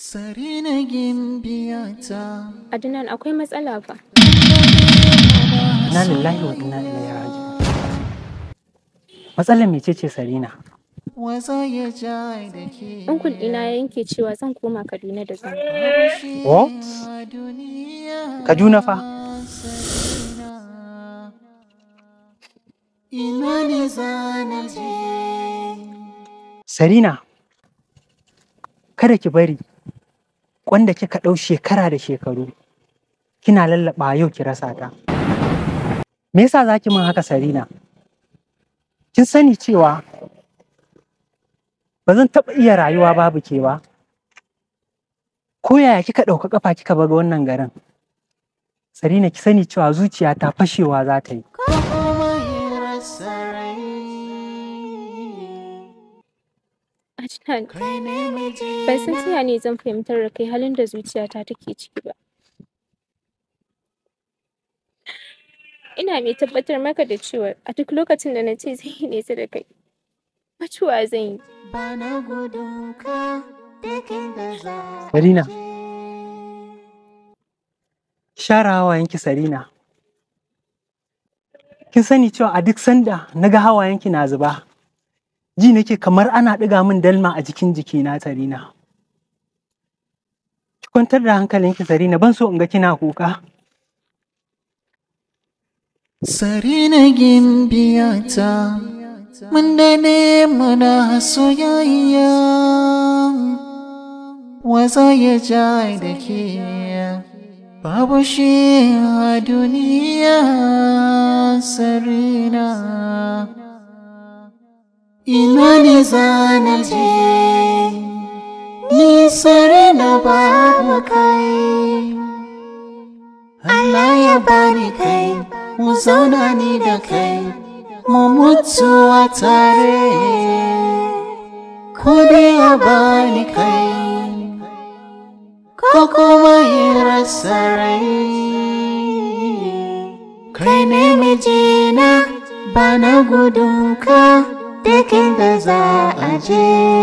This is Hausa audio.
Sarina gimbiyata. Adnan akwai matsala fa. Inna lillahi wa inna ilaihi raji'un. Matsalar mecece Sarina? Unkul ɗina ya yanke cewa zan koma Kaduna da zama. What? Kaduna fa? Sarina, kada ki bari wanda kika ɗau shekara da shekaru kina lallaɓa yau ki rasa ta. Me yasa za ki min haka Sarina? Kin sani cewa ba zan taɓa iya rayuwa babu ke ba. Ko yaya kika ɗauka ƙafa kika bar wannan garin? Sarina ki sani cewa zuciyata fashewa za ta yi. Adnan, ban san ta ne zan fahimtar da kai halin da zuciyata take ciki ba. Ina mai tabbatar maka da cewa a duk lokacin da na ce zan yi nesa da kai, mutuwa zan yi. Sarina, share hawayenki Sarina. Kin sani cewa a duk sanda na ga hawayenki na zuba, ji nake kamar ana ɗiga min dalma a jikin jikina Sarina. Ki kwantar da hankalinki Sarina, ban so in ga kina kuka. Sarina gimbiyata, mun dade muna soyayya, waza ya ja da ke, babu shi a duniya Sarina. Ina ne zana je, ni Sarina babu kai, Allah ya bani kai. Mu zauna ni da kai, mu mutu a tare, ko dai ya bani kai, ko kuma ya rasa rai. Kai ne mijina, ba na gudunka, da za a je.